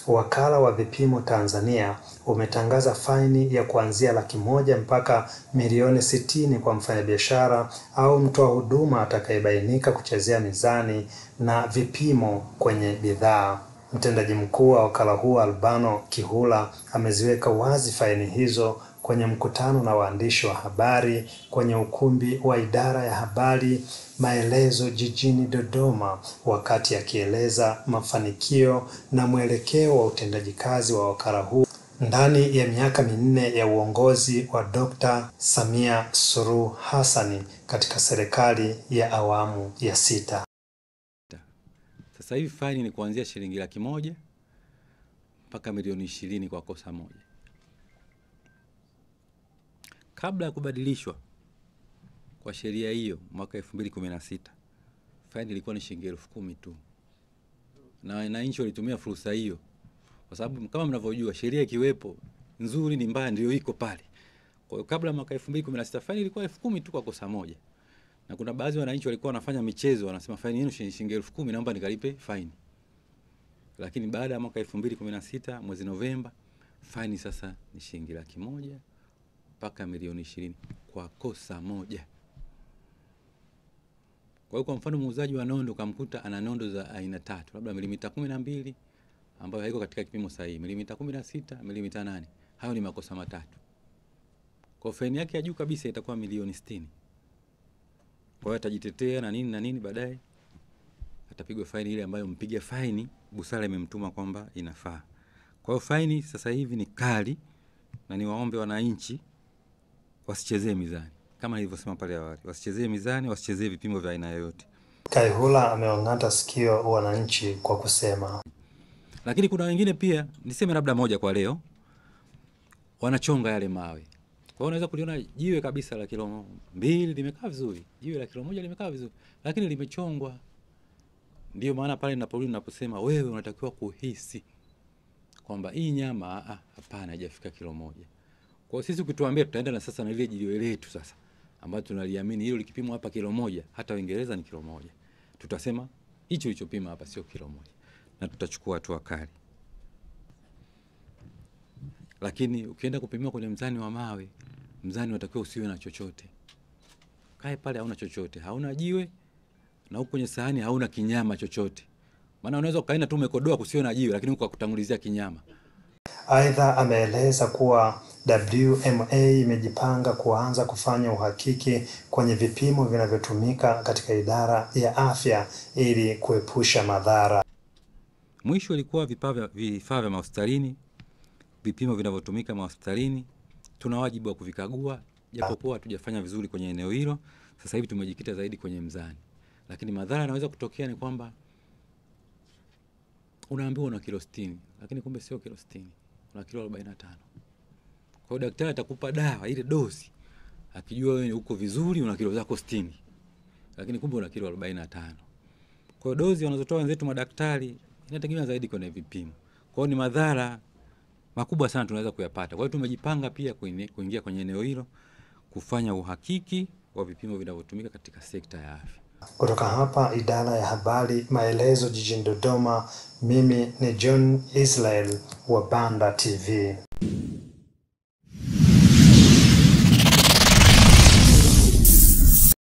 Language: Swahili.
Wakala wa Vipimo Tanzania umetangaza faini ya kuanzia Laki1 mpaka milioni 60 kwa mfanyabiashara au mtoa huduma atakayebainika kuchezea mizani na vipimo kwenye bidhaa. Mtendaji mkuu wa wakala huo Albano Kihula ameziweka wazi faini hizo kwenye mkutano na waandishi wa habari kwenye ukumbi wa idara ya habari Maelezo jijini Dodoma, wakati akieleza mafanikio na mwelekeo wa utendaji kazi wa wakala huu ndani ya miaka 4 ya uongozi wa Dr. Samia Suluhu Hassan katika serikali ya awamu ya 6. Sasa hivi faini ni kuanzia shilingi Laki1 mpaka milioni 20 kwa kosa moja. Kabla ya kubadilishwa kwa sheria hiyo mwaka 2016, faini ilikuwa ni shilingi 10,000 tu. Na wananchi walitumia fursa hiyo kwa sababu kama mnavyojua sheria ikiwepo nzuri ni mbaya ndio iko pale. Kwa hiyo kabla mwaka 2016 faini ilikuwa 10,000 tu kwa kosa moja. Na kuna baadhi ya wananchi walikuwa wanafanya michezo, wanasema faini yenu shilingi 10,000, naomba nikalipe faini. Lakini baada ya mwaka 2016 mwezi Novemba, faini sasa ni shilingi Laki1 mpaka milioni 20 kwa kosa moja. Kwa hiyo kwa mfano muuzaji wa nondo kamkuta ana nondo za aina 3, labda milimita 12 ambayo haiko katika kipimo sahihi, milimita 16, milimita 8. Hayo ni makosa matatu. Kwa faini yake ya juu kabisa itakuwa milioni 60. Kwa hiyo atajitetea na nini baadaye atapigwa faini ile ambayo mpiga faini busara imemtuma kwamba inafaa. Kwa hiyo faini sasa hivi ni kali na niwaombe wananchi wasichezee mizani. Kama nilivyosema pale awali, wasichezee mizani, wasichezee vipimo vya aina yoyote. Kihula ameong'ata sikio wananchi kwa kusema. Lakini kuna wengine pia, niseme labda moja kwa leo, wanachonga yale mawe. Kwa hiyo unaweza kuliona jiwe kabisa la kilo 2 limekaa vizuri, jiwe la kilo 1 limekaa vizuri, lakini limechongwa. Ndio maana pale ninaposema wewe unatakiwa kuhisi kwamba hii nyama hapana haijafika kilo 1. Kwa sisi ukituambia tutaenda na sasa na ile jiwe letu sasa ambalo tunaliamini hilo likipimwa hapa kilo 1, hata Uingereza ni kilo 1. Tutasema hicho ulichopima hapa sio kilo 1 na tutachukua hatua kali. Lakini ukienda kupimiwa kwenye mzani wa mawe, mzani unatakiwa usiwe na chochote. Kae pale hauna chochote, hauna jiwe na huko kwenye sahani hauna kinyama chochote. Maana unaweza kaina tu umekodoa kusiwe na jiwe lakini huko kutangulizia kinyama. Aidha ameeleza kuwa WMA imejipanga kuanza kufanya uhakiki kwenye vipimo vinavyotumika katika idara ya afya ili kuepusha madhara. Mwisho ilikuwa vifaa vya hospitalini, vipimo vinavyotumika hospitalini, tuna wajibu wa kuvikagua, japokuwa hatujafanya vizuri kwenye eneo hilo. Sasa hivi tumejikita zaidi kwenye mzani. Lakini madhara yanaweza kutokea ni kwamba unaambiwa una kilo 60, lakini kumbe sio kilo 60, una kilo 45. Kwa hiyo daktari atakupa dawa ile dozi akijua wewe uko vizuri una kilo zako 60, lakini kumbe una kilo 45. Kwa hiyo dozi wanazotoa wenzetu madaktari inategemea zaidi kwenye vipimo. Kwa hiyo ni madhara makubwa sana tunaweza kuyapata. Kwa hiyo tumejipanga pia kuingia kwenye eneo hilo kufanya uhakiki wa vipimo vinavyotumika katika sekta ya afya. Kutoka hapa idara ya habari Maelezo jijini Dodoma, mimi ni John Israel wa Banda TV.